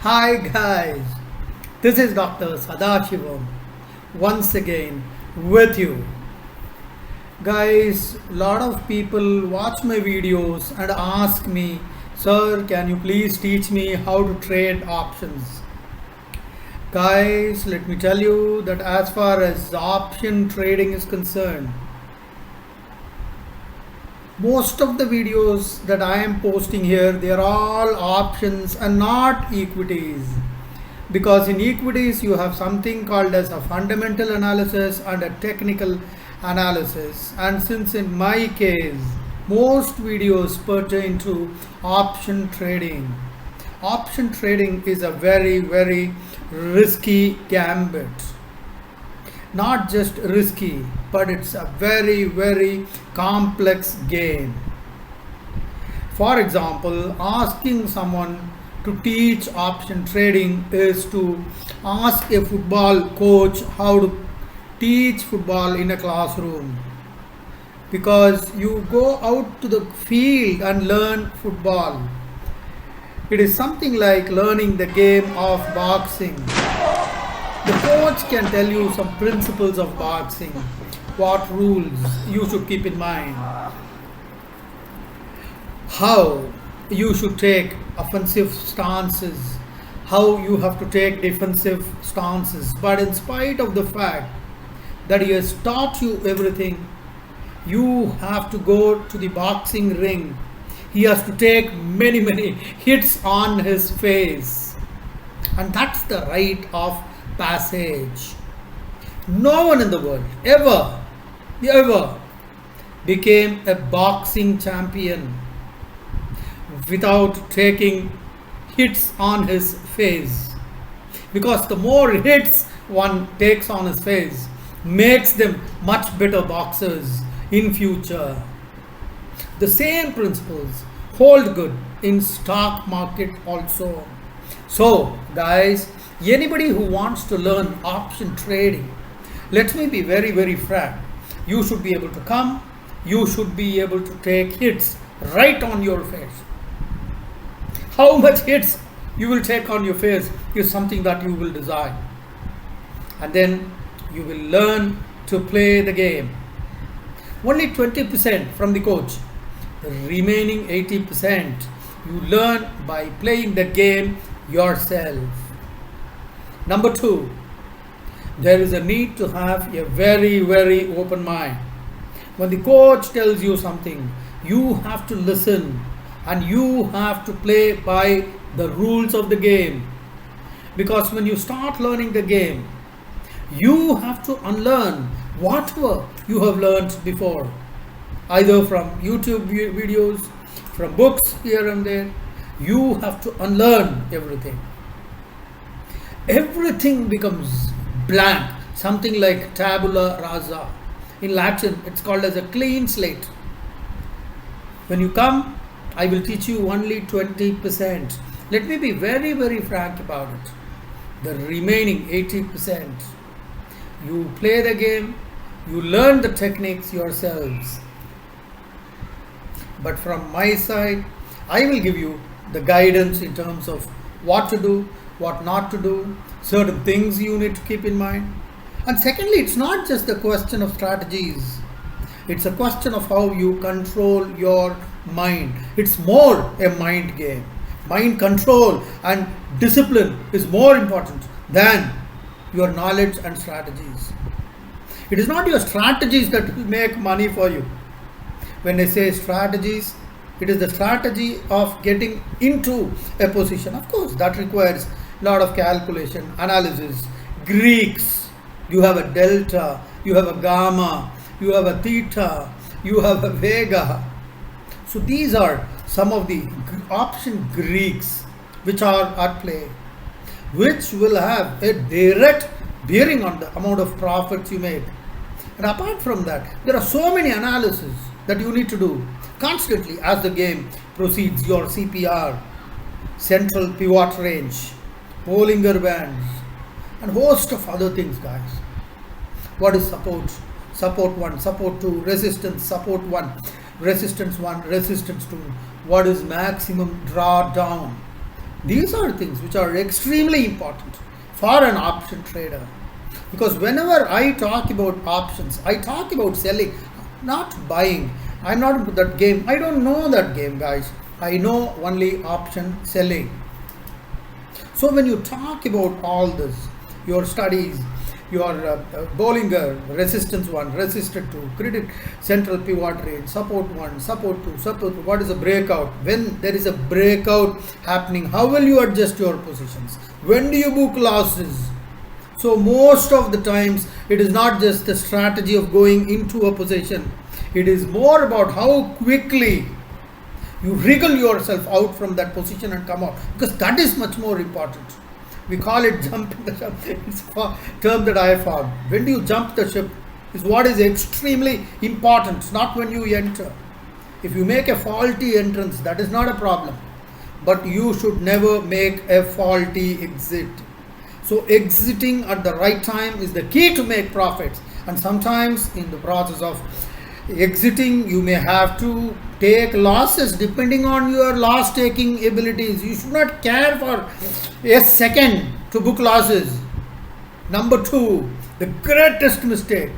Hi guys, this is Dr. Sadasivam once again with you. Guys, lot of people watch my videos and ask me, Sir, can you please teach me how to trade options? Guys, let me tell you that as far as option trading is concerned, most of the videos that I am posting here, they are all options and not equities, because in equities you have something called as a fundamental analysis and a technical analysis, and since in my case most videos pertain to option trading, option trading is a very risky gambit. Not just risky, but it's a very complex game. For example, asking someone to teach option trading is to ask a football coach how to teach football in a classroom, because you go out to the field and learn football. It is something like learning the game of boxing. The coach can tell you some principles of boxing, what rules you should keep in mind, how you should take offensive stances, how you have to take defensive stances. But in spite of the fact that he has taught you everything, you have to go to the boxing ring. He has to take many hits on his face, and that's the rite of passage. No one in the world ever became a boxing champion without taking hits on his face, because the more hits one takes on his face makes them much better boxers in future. The same principles hold good in stock market also. So guys, anybody who wants to learn option trading, let me be very frank, you should be able to come, you should be able to take hits right on your face. How much hits you will take on your face is something that you will decide, and then you will learn to play the game. Only 20% from the coach, the remaining 80% you learn by playing the game yourself. Number two, there is a need to have a very open mind. When the coach tells you something, you have to listen and you have to play by the rules of the game. Because when you start learning the game, you have to unlearn whatever you have learned before, either from YouTube videos, from books here and there. You have to unlearn everything. Everything becomes blank, something like tabula rasa. In Latin, it's called as a clean slate. When you come, I will teach you only 20%. Let me be very frank about it. The remaining 80%, you play the game, you learn the techniques yourselves. But from my side, I will give you the guidance in terms of what to do, what not to do, certain things you need to keep in mind. And secondly, it's not just a question of strategies, it's a question of how you control your mind. It's more a mind game. Mind control and discipline is more important than your knowledge and strategies. It is not your strategies that will make money for you. When I say strategies, it is the strategy of getting into a position. Of course, that requires a lot of calculation, analysis. Greeks, you have a delta, you have a gamma, you have a theta, you have a vega. So these are some of the option Greeks which are at play, which will have a direct bearing on the amount of profits you make. And apart from that, there are so many analyses that you need to do constantly as the game proceeds. Your CPR, central pivot range, Bollinger bands, and host of other things, guys. What is support? Support 1, support 2, resistance, support 1, resistance 2. What is maximum drawdown? These are things which are extremely important for an option trader. Because whenever I talk about options, I talk about selling, not buying. I'm not into that game. I don't know that game, guys. I know only option selling. So when you talk about all this, your studies, your Bollinger, resistance 1, resistor 2, credit central pivot range, support 1, support 2, support 2, what is a breakout? When there is a breakout happening, how will you adjust your positions? When do you book losses? So most of the times it is not just the strategy of going into a position. It is more about how quickly you wriggle yourself out from that position and come out, because that is much more important. We call it jumping the ship. It's a term that I have found. When do you jump the ship is what is extremely important, not when you enter. If you make a faulty entrance, that is not a problem. But you should never make a faulty exit. So exiting at the right time is the key to make profits. And sometimes in the process of exiting, you may have to take losses depending on your loss taking abilities. You should not care for a second to book losses. Number 2, the greatest mistake.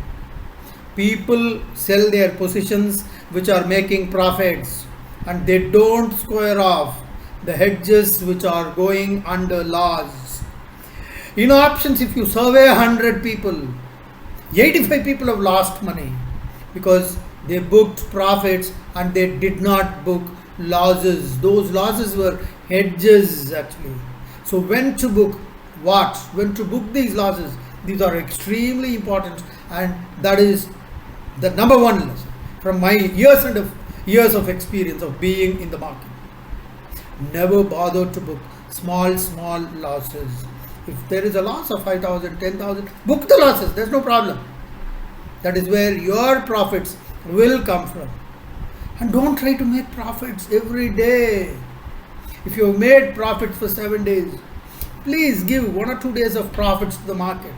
People sell their positions which are making profits and they don't square off the hedges which are going under loss. In options, if you survey 100 people, 85 people have lost money because they booked profits and they did not book losses. Those losses were hedges actually. So when to book what? When to book these losses? These are extremely important, and that is the number 1 lesson from my years of experience of being in the market. Never bother to book small losses. If there is a loss of 5,000, 10,000, book the losses. There's no problem. That is where your profits will come from. And don't try to make profits every day. If you have made profits for 7 days, please give 1 or 2 days of profits to the market.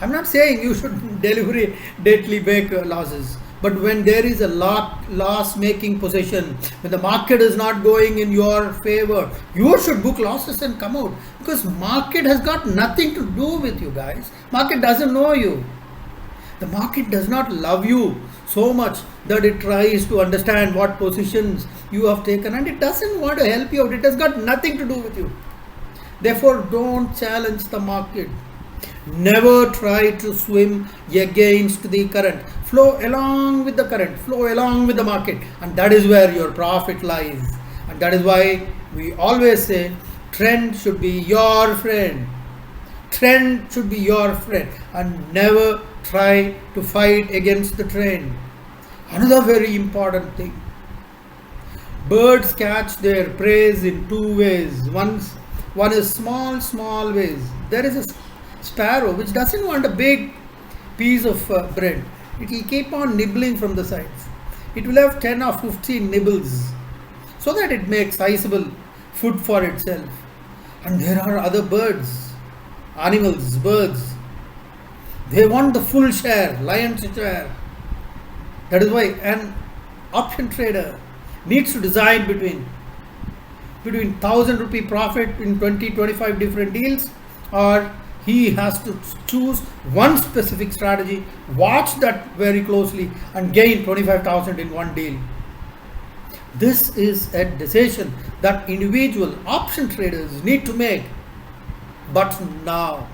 I'm not saying you should deliberately make losses. But when there is a loss-making position, when the market is not going in your favor, you should book losses and come out. Because market has got nothing to do with you guys. Market doesn't know you. The market does not love you so much that it tries to understand what positions you have taken, and it doesn't want to help you out. It has got nothing to do with you. Therefore, don't challenge the market. Never try to swim against the current. Flow along with the current, flow along with the market, and that is where your profit lies. And that is why we always say trend should be your friend. Trend should be your friend, and never try to fight against the trend. Another very important thing. Birds catch their prey in 2 ways. One is small ways. There is a sparrow which doesn't want a big piece of bread. It will keep on nibbling from the sides. It will have 10 or 15 nibbles so that it makes sizable food for itself. And there are other birds, animals, birds. They want the full share, lion's share. That is why an option trader needs to decide between 1,000 rupee profit in 20-25 different deals, or he has to choose one specific strategy, watch that very closely, and gain 25,000 in one deal. This is a decision that individual option traders need to make. But now,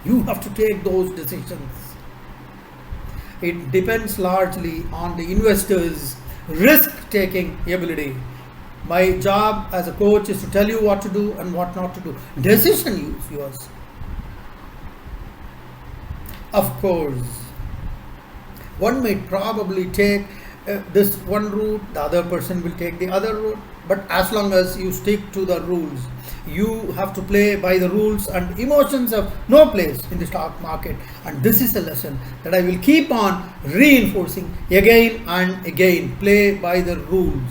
you have to take those decisions. It depends largely on the investor's risk-taking ability. My job as a coach is to tell you what to do and what not to do. Decision is yours. Of course, one may probably take this one route, the other person will take the other route, but as long as you stick to the rules, you have to play by the rules, and emotions have no place in the stock market. And this is a lesson that I will keep on reinforcing again and again. Play by the rules.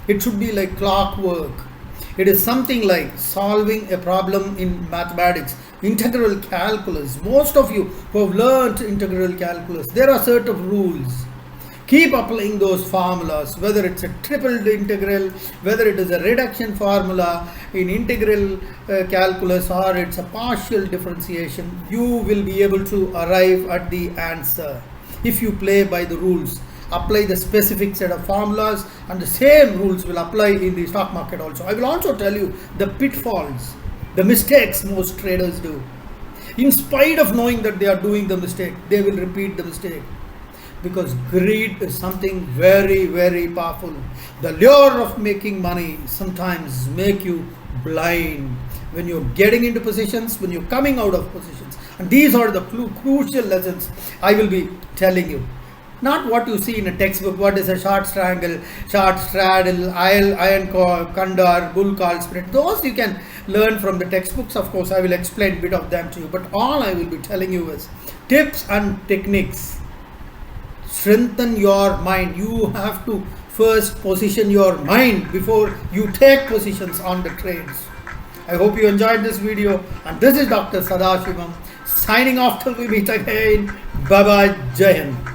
It should be like clockwork. It is something like solving a problem in mathematics, integral calculus. Most of you who have learned integral calculus, there are certain rules. Keep applying those formulas, whether it's a triple integral, whether it is a reduction formula in integral calculus, or it's a partial differentiation. You will be able to arrive at the answer if you play by the rules. Apply the specific set of formulas, and the same rules will apply in the stock market also. I will also tell you the pitfalls, the mistakes most traders do. In spite of knowing that they are doing the mistake, they will repeat the mistake, because greed is something very, very powerful. The lure of making money sometimes make you blind when you're getting into positions, when you're coming out of positions. And these are the crucial lessons I will be telling you. Not what you see in a textbook. What is a short strangle, short straddle, iron condor, bull call spread. Those you can learn from the textbooks. Of course, I will explain a bit of them to you. But all I will be telling you is tips and techniques. Strengthen your mind. You have to first position your mind before you take positions on the trades. I hope you enjoyed this video. And this is Dr. Sadasivam signing off till we meet again. Bye bye. Jai Hind.